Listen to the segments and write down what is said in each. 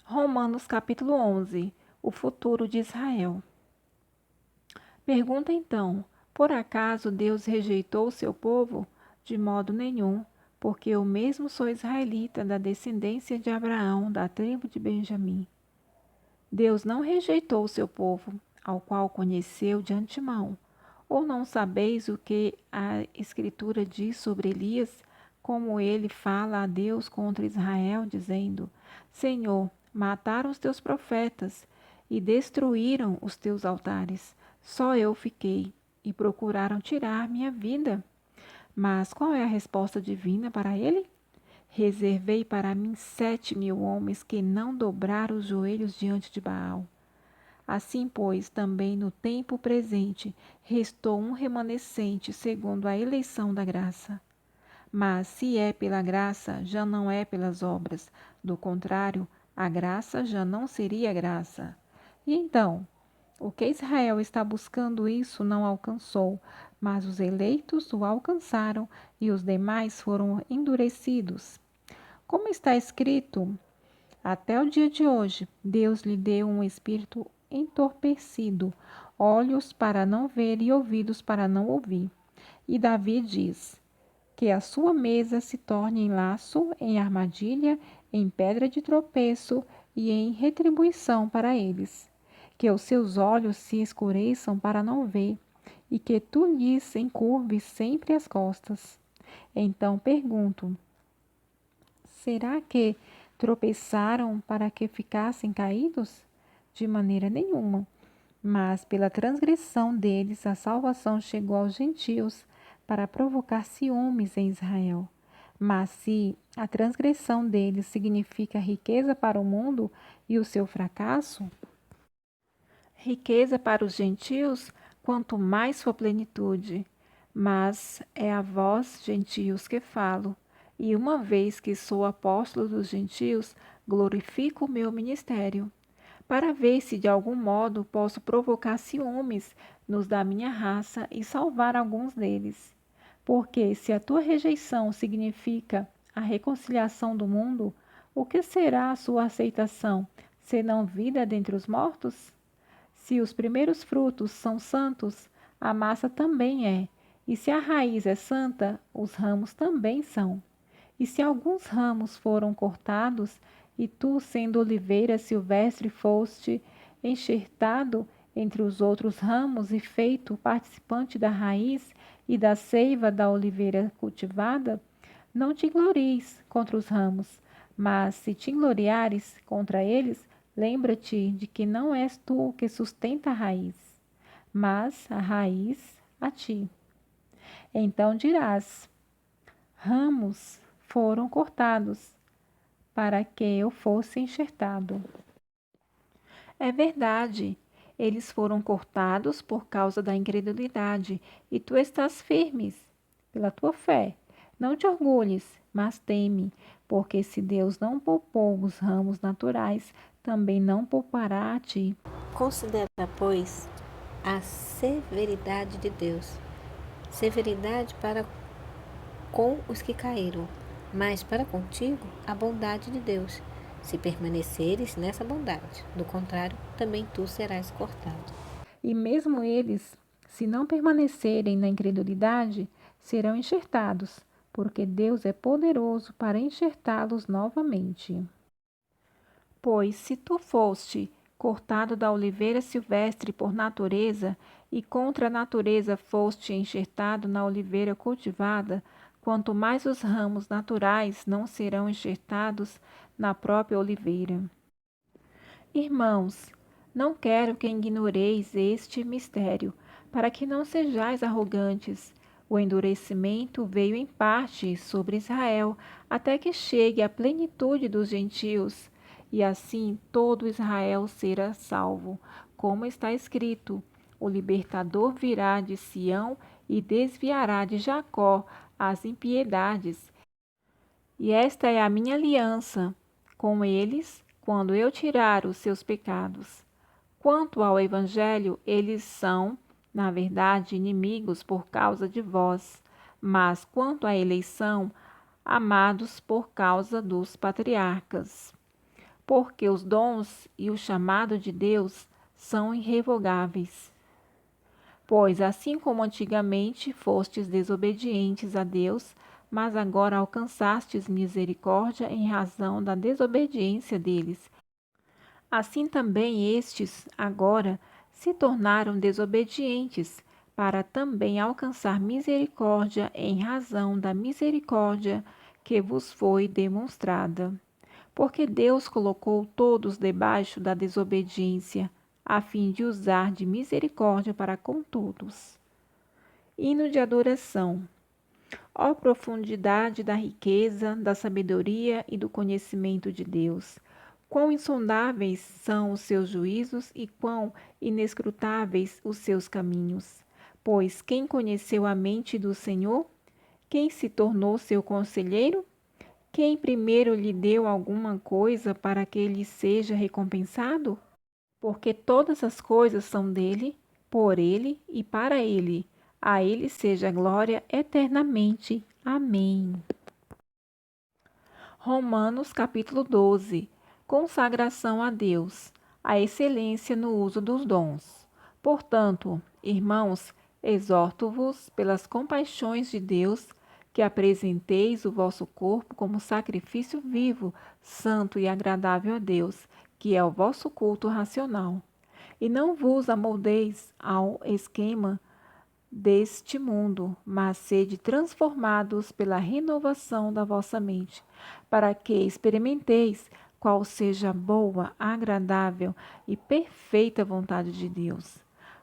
Romanos capítulo 11. O futuro de Israel. Pergunta então: por acaso Deus rejeitou o seu povo? De modo nenhum, porque eu mesmo sou israelita da descendência de Abraão, da tribo de Benjamim. Deus não rejeitou o seu povo, ao qual conheceu de antemão. Ou não sabeis o que a Escritura diz sobre Elias, como ele fala a Deus contra Israel, dizendo: Senhor, mataram os teus profetas e destruíram os teus altares. Só eu fiquei, e procuraram tirar minha vida. Mas qual é a resposta divina para ele? Reservei para mim 7.000 homens que não dobraram os joelhos diante de Baal. Assim, pois, também no tempo presente restou um remanescente segundo a eleição da graça. Mas se é pela graça, já não é pelas obras. Do contrário, a graça já não seria graça. E então, o que Israel está buscando isso não alcançou, mas os eleitos o alcançaram e os demais foram endurecidos. Como está escrito, até o dia de hoje, Deus lhe deu um espírito entorpecido, olhos para não ver e ouvidos para não ouvir. E Davi diz: que a sua mesa se torne em laço, em armadilha, em pedra de tropeço e em retribuição para eles. Que os seus olhos se escureçam para não ver, e que tu lhes encurves sempre as costas. Então pergunto: será que tropeçaram para que ficassem caídos? De maneira nenhuma. Mas pela transgressão deles a salvação chegou aos gentios para provocar ciúmes em Israel. Mas se a transgressão deles significa riqueza para o mundo e o seu fracasso, riqueza para os gentios, quanto mais sua plenitude. Mas é a vós, gentios, que falo, e uma vez que sou apóstolo dos gentios, glorifico o meu ministério, para ver se de algum modo posso provocar ciúmes nos da minha raça e salvar alguns deles. Porque se a tua rejeição significa a reconciliação do mundo, o que será a sua aceitação, senão vida dentre os mortos? Se os primeiros frutos são santos, a massa também é, e se a raiz é santa, os ramos também são. E se alguns ramos foram cortados, e tu, sendo oliveira silvestre, foste enxertado entre os outros ramos e feito participante da raiz e da seiva da oliveira cultivada, não te glories contra os ramos, mas se te gloriares contra eles, lembra-te de que não és tu que sustenta a raiz, mas a raiz a ti. Então dirás: ramos foram cortados, para que eu fosse enxertado. É verdade, eles foram cortados por causa da incredulidade, e tu estás firmes pela tua fé. Não te orgulhes, mas teme, porque se Deus não poupou os ramos naturais, também não poupará a ti. Considera, pois, a severidade de Deus, severidade para com os que caíram, mas para contigo a bondade de Deus, se permaneceres nessa bondade. Do contrário, também tu serás cortado. E mesmo eles, se não permanecerem na incredulidade, serão enxertados, porque Deus é poderoso para enxertá-los novamente. Pois se tu foste cortado da oliveira silvestre por natureza, e contra a natureza foste enxertado na oliveira cultivada, quanto mais os ramos naturais não serão enxertados na própria oliveira. Irmãos, não quero que ignoreis este mistério, para que não sejais arrogantes. O endurecimento veio em parte sobre Israel, até que chegue a plenitude dos gentios, e assim todo Israel será salvo. Como está escrito: o libertador virá de Sião e desviará de Jacó as impiedades. E esta é a minha aliança com eles, quando eu tirar os seus pecados. Quanto ao Evangelho, eles são, na verdade, inimigos por causa de vós, mas quanto à eleição, amados por causa dos patriarcas. porque os dons e o chamado de Deus são irrevogáveis. Pois assim como antigamente fostes desobedientes a Deus, mas agora alcançastes misericórdia em razão da desobediência deles, assim também estes agora se tornaram desobedientes, para também alcançar misericórdia em razão da misericórdia que vos foi demonstrada. Porque Deus colocou todos debaixo da desobediência, a fim de usar de misericórdia para com todos. Hino de adoração. Ó profundidade da riqueza, da sabedoria e do conhecimento de Deus! Quão insondáveis são os seus juízos e quão inescrutáveis os seus caminhos! Pois quem conheceu a mente do Senhor? Quem se tornou seu conselheiro? Quem primeiro lhe deu alguma coisa para que lhe seja recompensado? Porque todas as coisas são dele, por ele e para ele. A ele seja a glória eternamente. Amém. Romanos capítulo 12. Consagração a Deus. A excelência no uso dos dons. Portanto, irmãos, exorto-vos pelas compaixões de Deus que apresenteis o vosso corpo como sacrifício vivo, santo e agradável a Deus, que é o vosso culto racional. E não vos amoldeis ao esquema deste mundo, mas sede transformados pela renovação da vossa mente, para que experimenteis qual seja a boa, agradável e perfeita vontade de Deus.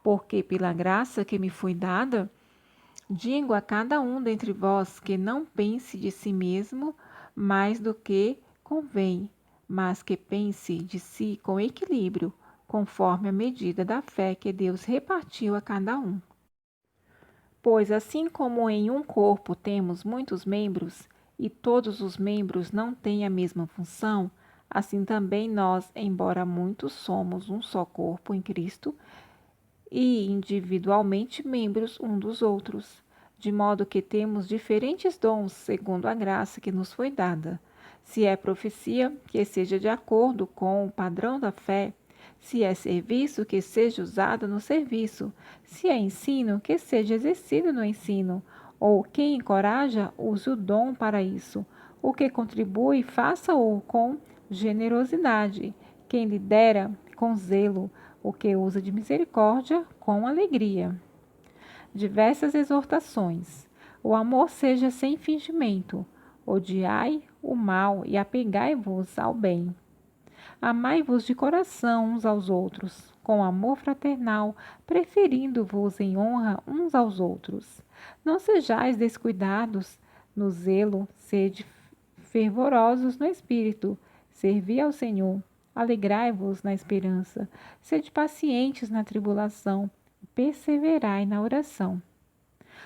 Porque pela graça que me foi dada, digo a cada um dentre vós que não pense de si mesmo mais do que convém, mas que pense de si com equilíbrio, conforme a medida da fé que Deus repartiu a cada um. Pois assim como em um corpo temos muitos membros, e todos os membros não têm a mesma função, assim também nós, embora muitos, somos um só corpo em Cristo, e individualmente membros um dos outros, de modo que temos diferentes dons segundo a graça que nos foi dada. Se é profecia, que seja de acordo com o padrão da fé. Se é serviço, que seja usado no serviço. Se é ensino, que seja exercido no ensino. Ou quem encoraja, use o dom para isso. O que contribui, faça-o com generosidade. Quem lidera, com zelo. O que usa de misericórdia, com alegria. Diversas exortações. O amor seja sem fingimento. Odiai o mal e apegai-vos ao bem. Amai-vos de coração uns aos outros, com amor fraternal, preferindo-vos em honra uns aos outros. Não sejais descuidados no zelo, sede fervorosos no espírito, servi ao Senhor. Alegrai-vos na esperança, sede pacientes na tribulação, perseverai na oração.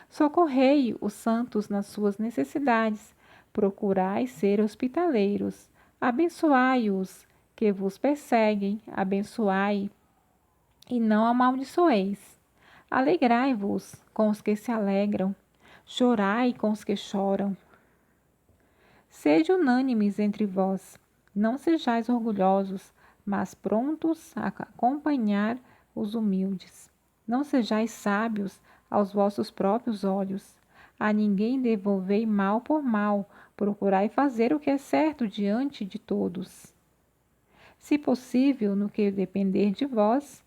Socorrei os santos nas suas necessidades, procurai ser hospitaleiros, abençoai-os que vos perseguem, abençoai e não amaldiçoeis. Alegrai-vos com os que se alegram, chorai com os que choram. Sede unânimes entre vós, não sejais orgulhosos, mas prontos a acompanhar os humildes. Não sejais sábios aos vossos próprios olhos. A ninguém devolvei mal por mal, procurai fazer o que é certo diante de todos. Se possível, no que depender de vós,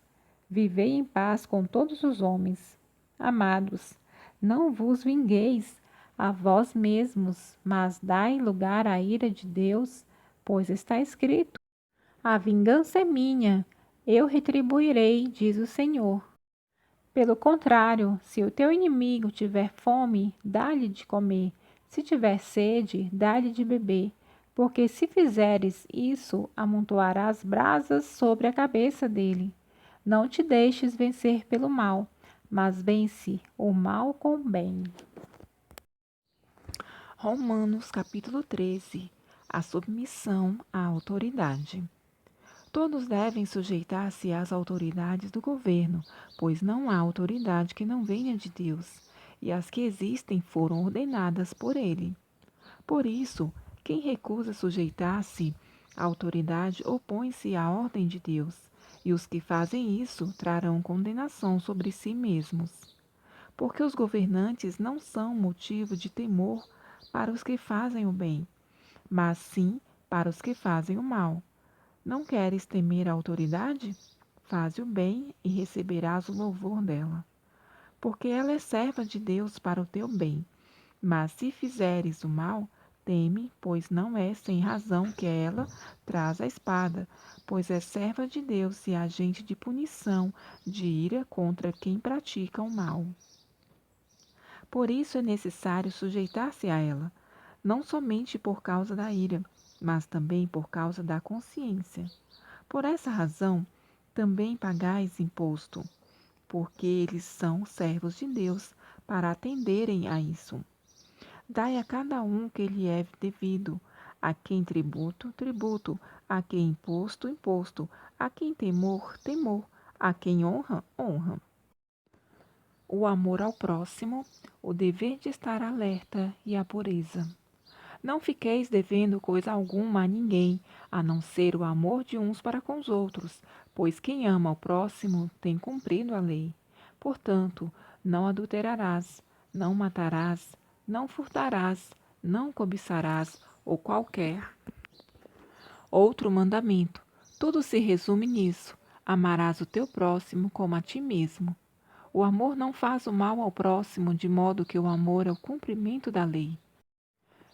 vivei em paz com todos os homens. Amados, não vos vingueis a vós mesmos, mas dai lugar à ira de Deus, pois está escrito: a vingança é minha, eu retribuirei, diz o Senhor. Pelo contrário, se o teu inimigo tiver fome, dá-lhe de comer, se tiver sede, dá-lhe de beber, porque se fizeres isso, amontoarás brasas sobre a cabeça dele. Não te deixes vencer pelo mal, mas vence o mal com o bem. Romanos capítulo 13. A submissão à autoridade. Todos devem sujeitar-se às autoridades do governo, pois não há autoridade que não venha de Deus, e as que existem foram ordenadas por ele. Por isso, quem recusa sujeitar-se A autoridade opõe-se à ordem de Deus, e os que fazem isso trarão condenação sobre si mesmos. Porque os governantes não são motivo de temor para os que fazem o bem, mas sim para os que fazem o mal. Não queres temer a autoridade? Faze o bem e receberás o louvor dela, porque ela é serva de Deus para o teu bem. Mas se fizeres o mal, teme, pois não é sem razão que ela traz a espada, pois é serva de Deus e agente de punição, de ira contra quem pratica o mal. Por isso é necessário sujeitar-se a ela, não somente por causa da ira, mas também por causa da consciência. Por essa razão, também pagais imposto, porque eles são servos de Deus para atenderem a isso. Dai a cada um que lhe é devido, a quem tributo, tributo, a quem imposto, imposto, a quem temor, temor, a quem honra, honra. O amor ao próximo, o dever de estar alerta e a pureza. Não fiqueis devendo coisa alguma a ninguém, a não ser o amor de uns para com os outros, pois quem ama ao próximo tem cumprido a lei. Portanto, não adulterarás, não matarás, não furtarás, não cobiçarás, ou qualquer outro mandamento. Tudo se resume nisso: amarás o teu próximo como a ti mesmo. O amor não faz o mal ao próximo, de modo que o amor é o cumprimento da lei.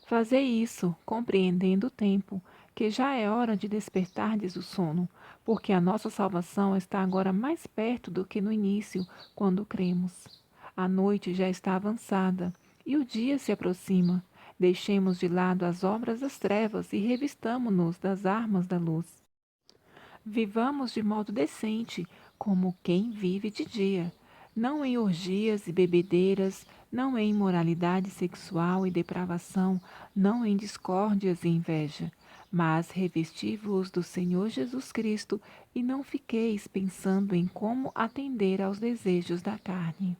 Fazei isso, compreendendo o tempo, que já é hora de despertardes o sono, porque a nossa salvação está agora mais perto do que no início, quando cremos. A noite já está avançada e o dia se aproxima. Deixemos de lado as obras das trevas e revistamo-nos das armas da luz. Vivamos de modo decente, como quem vive de dia, não em orgias e bebedeiras, não em imoralidade sexual e depravação, não em discórdias e inveja, mas revesti-vos do Senhor Jesus Cristo e não fiqueis pensando em como atender aos desejos da carne.